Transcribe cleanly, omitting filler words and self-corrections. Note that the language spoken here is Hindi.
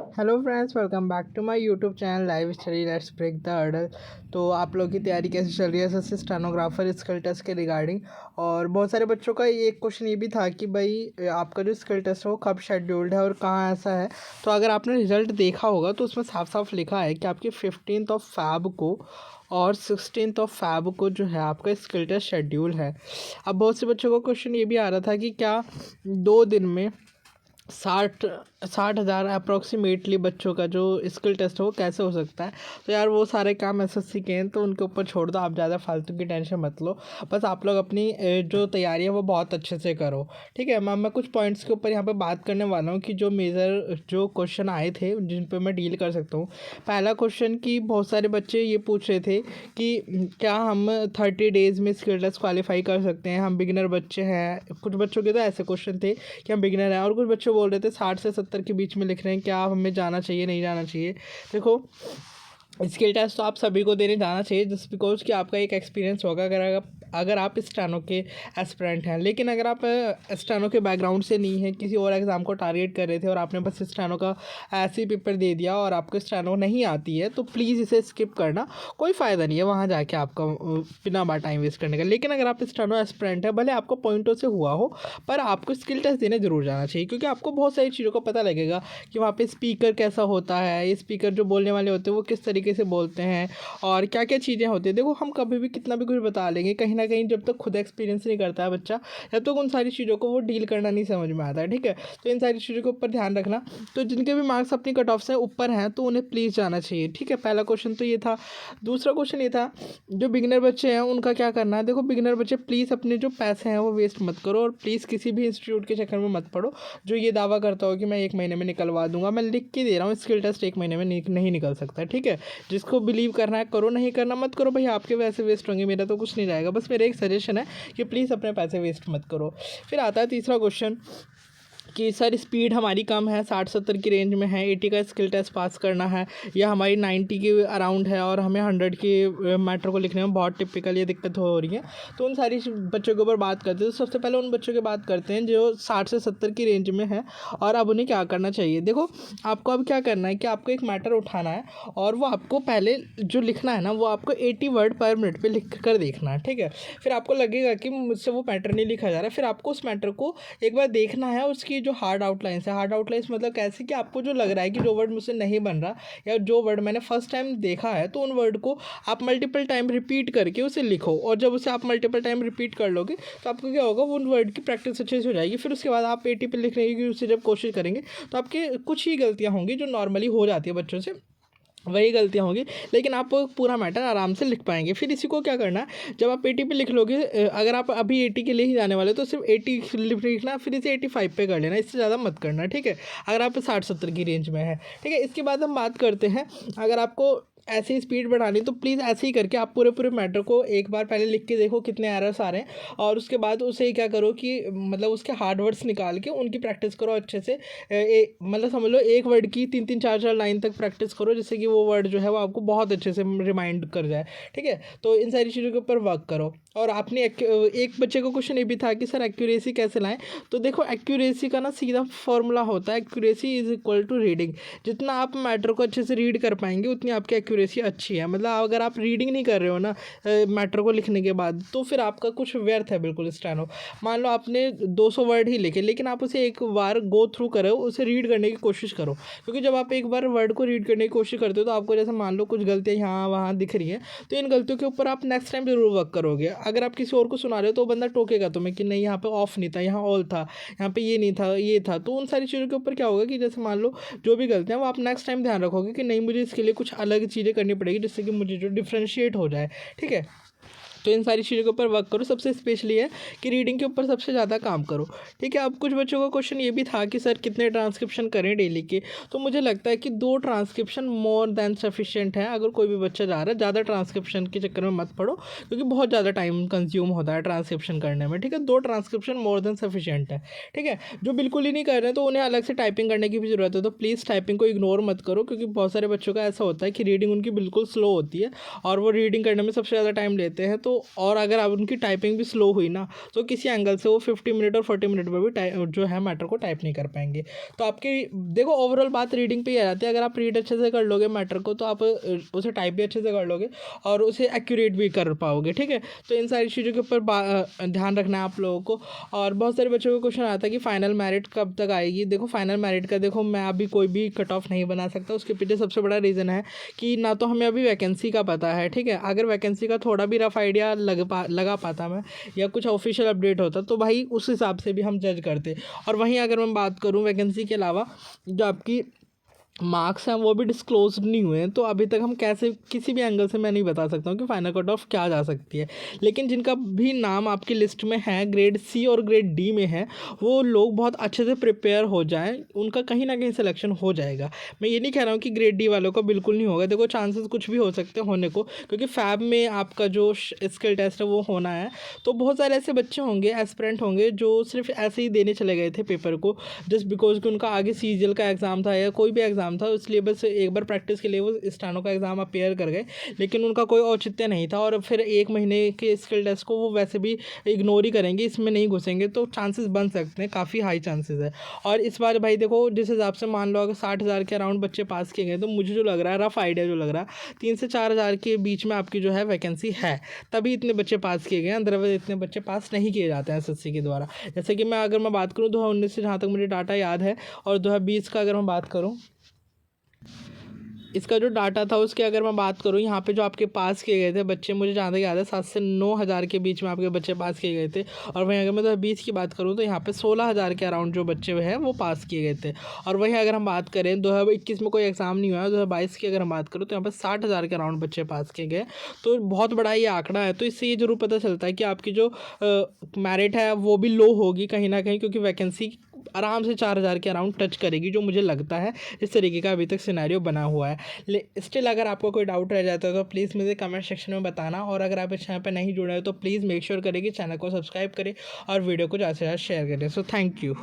Hello friends, welcome back to my YouTube channel live study let's break the hurdle. तो आप लोग की तैयारी कैसे चल रही है सबसे स्टेनोग्राफर स्किल टेस्ट के रिगार्डिंग। और बहुत सारे बच्चों का एक क्वेश्चन ये भी था कि भाई आपका जो स्किल टेस्ट है वो कब शेड्यूल्ड है और कहाँ ऐसा है। तो अगर आपने रिजल्ट देखा होगा तो उसमें साफ साफ लिखा है कि आपके 15 फैब को और 16 फैब को जो है आपका स्किल टेस्ट शेड्यूल है। अब बहुत से बच्चों का क्वेश्चन ये भी आ रहा था कि क्या 2 दिन में 60,000 अप्रॉक्सीमेटली बच्चों का जो स्किल टेस्ट हो वो कैसे हो सकता है। तो यार वो सारे काम एसएससी के हैं तो उनके ऊपर छोड़ दो, आप ज़्यादा फालतू की टेंशन मत लो। बस आप लोग अपनी जो तैयारी है वो बहुत अच्छे से करो, ठीक है। मैं कुछ पॉइंट्स के ऊपर यहाँ पे बात करने वाला हूँ कि जो मेजर जो क्वेश्चन आए थे जिन पे मैं डील कर सकता हूँ। पहला क्वेश्चन कि बहुत सारे बच्चे ये पूछ रहे थे कि क्या हम 30 डेज़ में स्किल टेस्ट क्वालिफाई कर सकते हैं, हम बिगिनर बच्चे हैं। कुछ बच्चों के तो ऐसे क्वेश्चन थे कि हम बिगिनर हैं, और कुछ बच्चे बोल रहे थे 60 से 70 के बीच में लिख रहे हैं क्या हमें जाना चाहिए नहीं जाना चाहिए। देखो, स्किल टेस्ट तो आप सभी को देने जाना चाहिए जस्ट बिकॉज कि आपका एक एक्सपीरियंस होगा अगर आप स्टेनो के एस्पिरेंट हैं। लेकिन अगर आप स्टेनो के बैकग्राउंड से नहीं है, किसी और एग्ज़ाम को टारगेट कर रहे थे और आपने बस स्टेनो का ऐसे ही पेपर दे दिया और आपको स्टेनो नहीं आती है, तो प्लीज़ इसे स्किप करना, कोई फ़ायदा नहीं है वहाँ जाके आपका बिना बार टाइम वेस्ट करने का। लेकिन अगर आप स्टेनो एस्पिरेंट है, भले आपको पॉइंटों से हुआ हो पर आपको स्किल टेस्ट देने ज़रूर जाना चाहिए, क्योंकि आपको बहुत सारी चीज़ों का पता लगेगा कि वहाँ पे स्पीकर कैसा होता है, ये स्पीकर जो बोलने वाले होते हैं वो किस तरीके से बोलते हैं और क्या क्या चीज़ें होती हैं। देखो, हम कभी भी कितना भी कुछ बता लेंगे, कहीं ना कहीं जब तक खुद एक्सपीरियंस नहीं करता है बच्चा, जब तक उन सारी चीज़ों को वो डील करना नहीं समझ में आता है, ठीक है। तो इन सारी चीज़ों के ऊपर ध्यान रखना। तो जिनके भी मार्क्स अपनी कट ऑफ से ऊपर हैं तो उन्हें प्लीज़ जाना चाहिए, ठीक है। पहला क्वेश्चन तो ये था। दूसरा क्वेश्चन ये था, जो बिगिनर बच्चे हैं उनका क्या करना है। देखो, बिगिनर बच्चे प्लीज़ अपने जो पैसे हैं वो वेस्ट मत करो और प्लीज़ किसी भी इंस्टीट्यूट के चक्कर में मत पड़ो जो ये दावा करता हो कि मैं 1 महीने में निकलवा दूंगा। मैं लिख के दे रहा हूँ, स्किल टेस्ट 1 महीने में नहीं निकल सकता, ठीक है। जिसको बिलीव करना है करो, नहीं करना मत करो भाई, आपके वैसे वेस्ट होंगे, मेरा तो कुछ नहीं जाएगा। बस मेरा एक सजेशन है कि प्लीज़ अपने पैसे वेस्ट मत करो। फिर आता है तीसरा क्वेश्चन कि सर स्पीड हमारी कम है, 60-70 की रेंज में है, 80 का स्किल टेस्ट पास करना है, या हमारी 90 के अराउंड है और हमें 100 के मैटर को लिखने में बहुत टिपिकल ये दिक्कत हो रही है। तो उन सारी बच्चों के ऊपर बात करते हैं। तो सबसे पहले उन बच्चों की बात करते हैं जो 60 से 70 की रेंज में है और अब उन्हें क्या करना चाहिए। देखो, आपको अब क्या करना है कि आपको एक मैटर उठाना है और वो आपको पहले जो लिखना है ना वो आपको 80 वर्ड पर मिनट पर लिख कर देखना है, ठीक है। फिर आपको लगेगा कि मुझसे वो मैटर नहीं लिखा जा रहा है, फिर आपको उस मैटर को एक बार देखना है, उसकी जो हार्ड आउटलाइंस है। हार्ड आउटलाइंस मतलब कैसे कि आपको जो लग रहा है कि जो वर्ड मुझसे नहीं बन रहा या जो वर्ड मैंने फर्स्ट टाइम देखा है, तो उन वर्ड को आप मल्टीपल टाइम रिपीट करके उसे लिखो। और जब उसे आप मल्टीपल टाइम रिपीट कर लोगे तो आपको क्या होगा, उन वर्ड की प्रैक्टिस अच्छे से हो जाएगी। फिर उसके बाद आप 80 पे लिखने की उसे जब कोशिश करेंगे तो आपके कुछ ही गलतियाँ होंगी जो नॉर्मली हो जाती है बच्चों से, वही गलतियाँ होंगी, लेकिन आप पूरा मैटर आराम से लिख पाएंगे। फिर इसी को क्या करना है, जब आप 80 पे लिख लोगे, अगर आप अभी 80 के लिए ही जाने वाले तो सिर्फ 80 लिखना, फिर इसे 85 पे कर लेना, इससे ज़्यादा मत करना, ठीक है। अगर आप 60-70 की रेंज में है, ठीक है। इसके बाद हम बात करते हैं, अगर आपको ऐसे ही स्पीड बढ़ानी तो प्लीज़ ऐसे ही करके आप पूरे पूरे मैटर को एक बार पहले लिख के देखो कितने एरर्स आ रहे हैं, और उसके बाद उसे क्या करो कि मतलब उसके हार्ड वर्ड्स निकाल के उनकी प्रैक्टिस करो अच्छे से। मतलब समझ लो एक वर्ड की 3-3 4-4 लाइन तक प्रैक्टिस करो, जिससे कि वो वर्ड जो है वो आपको बहुत अच्छे से रिमाइंड कर जाए, ठीक है। तो इन सारी चीज़ों के ऊपर वर्क करो। और आपने एक बच्चे का क्वेश्चन ये भी था कि सर एक्यूरेसी कैसे लाएं। तो देखो, एक्यूरेसी का ना सीधा फॉर्मूला होता है, accuracy is equal to reading. जितना आप मैटर को अच्छे से रीड कर पाएंगे उतनी आपकी एक्यूरेसी अच्छी है। मतलब अगर आप रीडिंग नहीं कर रहे हो ना मैटर को लिखने के बाद, तो फिर आपका कुछ व्यर्थ है बिल्कुल स्टेनो। मान लो आपने 200 वर्ड ही लिखे, लेकिन आप उसे एक बार गो थ्रू करो, उसे रीड करने की कोशिश करो, क्योंकि जब आप एक बार वर्ड को रीड करने की कोशिश करते हो तो आपको जैसे मान लो कुछ गलतियाँ यहाँ वहाँ दिख रही हैं, तो इन गलतियों के ऊपर आप नेक्स्ट टाइम जरूर वर्क करोगे। अगर आप किसी और को सुना रहे हो तो बंदा टोकेगा तुम्हें कि नहीं यहाँ पे ऑफ नहीं था, यहाँ ऑल था, यहाँ पे ये नहीं था ये था। तो उन सारी चीज़ों के ऊपर क्या होगा कि जैसे मान लो जो भी गलतियाँ वो आप नेक्स्ट टाइम ध्यान रखोगे कि नहीं, मुझे इसके लिए कुछ अलग चीज़ें करनी पड़ेगी जिससे कि मुझे जो डिफ्रेंशिएट हो जाए, ठीक है। तो इन सारी चीज़ों के ऊपर वर्क करो। सबसे स्पेशली है कि रीडिंग के ऊपर सबसे ज़्यादा काम करो, ठीक है। अब कुछ बच्चों का क्वेश्चन ये भी था कि सर कितने ट्रांसक्रिप्शन करें डेली के। तो मुझे लगता है कि 2 ट्रांसक्रिप्शन मोर देन सफिशिएंट है। अगर कोई भी बच्चा जा रहा है, ज़्यादा ट्रांसक्रिप्शन के चक्कर में मत पड़ो, क्योंकि बहुत ज़्यादा टाइम कंज्यूम होता है ट्रांसक्रिप्शन करने में, ठीक है। 2 ट्रांसक्रिप्शन मोर देन सफिशिएंट है, ठीक है। जो बिल्कुल ही नहीं कर रहे हैं तो उन्हें अलग से टाइपिंग करने की भी ज़रूरत है। तो प्लीज़ टाइपिंग को इग्नोर मत करो, क्योंकि बहुत सारे बच्चों का ऐसा होता है कि रीडिंग उनकी बिल्कुल स्लो होती है और वो रीडिंग करने में सबसे ज़्यादा टाइम लेते हैं। तो और अगर आप उनकी टाइपिंग भी स्लो हुई ना तो किसी एंगल से वो 50 मिनट और 40 मिनट में भी जो है मैटर को टाइप नहीं कर पाएंगे। तो आपकी देखो ओवरऑल बात रीडिंग पे ही आ जाती है। अगर आप रीड अच्छे से कर लोगे मैटर को तो आप उसे टाइप भी अच्छे से कर लोगे और उसे एक्यूरेट भी कर पाओगे, ठीक है। तो इन सारी चीज़ों के ऊपर ध्यान रखना है आप लोगों को। और बहुत सारे बच्चों को क्वेश्चन आता है कि फाइनल मेरिट कब तक आएगी। देखो फाइनल मेरिट का देखो मैं अभी कोई भी कट ऑफ नहीं बना सकता, उसके पीछे सबसे बड़ा रीज़न है कि ना तो हमें अभी वैकेंसी का पता है, ठीक है। अगर वैकेंसी का थोड़ा भी रफ आइडिया लगा पाता मैं या कुछ ऑफिशियल अपडेट होता तो भाई उस हिसाब से भी हम जज करते। और वहीं अगर मैं बात करूँ वैकेंसी के अलावा जो आपकी मार्क्स हैं वो भी डिस्क्लोज नहीं हुए हैं, तो अभी तक हम कैसे किसी भी एंगल से मैं नहीं बता सकता हूँ कि फाइनल कट ऑफ क्या जा सकती है। लेकिन जिनका भी नाम आपकी लिस्ट में है ग्रेड सी और ग्रेड डी में है वो लोग बहुत अच्छे से प्रिपेयर हो जाएं, उनका कहीं ना कहीं सिलेक्शन हो जाएगा। मैं ये नहीं कह रहा हूँ कि ग्रेड डी वालों का बिल्कुल नहीं होगा, देखो चांसेस कुछ भी हो सकते हैं होने को, क्योंकि फैब में आपका जो स्किल टेस्ट है वो होना है। तो बहुत सारे ऐसे बच्चे होंगे एस्पिरेंट होंगे जो सिर्फ ऐसे ही देने चले गए थे पेपर को जस्ट बिकॉज कि उनका आगे सीजीएल का एग्ज़ाम था या कोई भी एग्ज़ाम था, इसलिए बस एक बार प्रैक्टिस के लिए वो स्टेनो का एग्ज़ाम अपेयर कर गए, लेकिन उनका कोई औचित्य नहीं था और फिर 1 महीने के स्किल टेस्ट को वो वैसे भी इग्नोर ही करेंगे, इसमें नहीं घुसेंगे। तो चांसेस बन सकते हैं, काफ़ी हाई चांसेस है। और इस बार भाई देखो जिस हिसाब से मान लो अगर 60,000 के अराउंड बच्चे पास किए गए तो मुझे जो लग रहा है, रफ आइडिया जो लग रहा है 3 से 4,000 के बीच में आपकी जो है वैकेंसी है, तभी इतने बच्चे पास किए गए हैं, अदरवाइज इतने बच्चे पास नहीं किए जाते हैं एसएससी के द्वारा। जैसे कि अगर मैं बात करूँ 2019 से जहाँ तक मुझे डाटा याद है और 2020 का अगर मैं बात करूँ, इसका जो डाटा था उसके अगर मैं बात करूँ यहाँ पे जो आपके पास किए गए थे बच्चे, मुझे जहाँ तक याद है 7 से 9,000 के बीच में आपके बच्चे पास किए गए थे। और वहीं अगर मैं 2020 की बात करूँ तो यहाँ पे 16,000 के अराउंड जो बच्चे हैं वो पास किए गए थे। और वहीं अगर हम बात करें 2021 में कोई एग्ज़ाम नहीं हुआ, 2022 की अगर हम बात करूँ तो यहाँ पर 60,000 के अराउंड बच्चे पास किए गए। तो बहुत बड़ा ये आंकड़ा है। तो इससे ये ज़रूर पता चलता है कि आपकी जो मेरिट है वो भी लो होगी कहीं ना कहीं, क्योंकि वैकेंसी आराम से 4,000 के अराउंड टच करेगी, जो मुझे लगता है इस तरीके का अभी तक सिनेरियो बना हुआ है। स्टिल अगर आपको कोई डाउट रह जाता है तो प्लीज़ मुझे कमेंट सेक्शन में बताना। और अगर आप इस चैनल पर नहीं जुड़े हो तो प्लीज़ मेक श्योर करें कि चैनल को सब्सक्राइब करें और वीडियो को ज़्यादा से ज़्यादा शेयर करें। So thank you.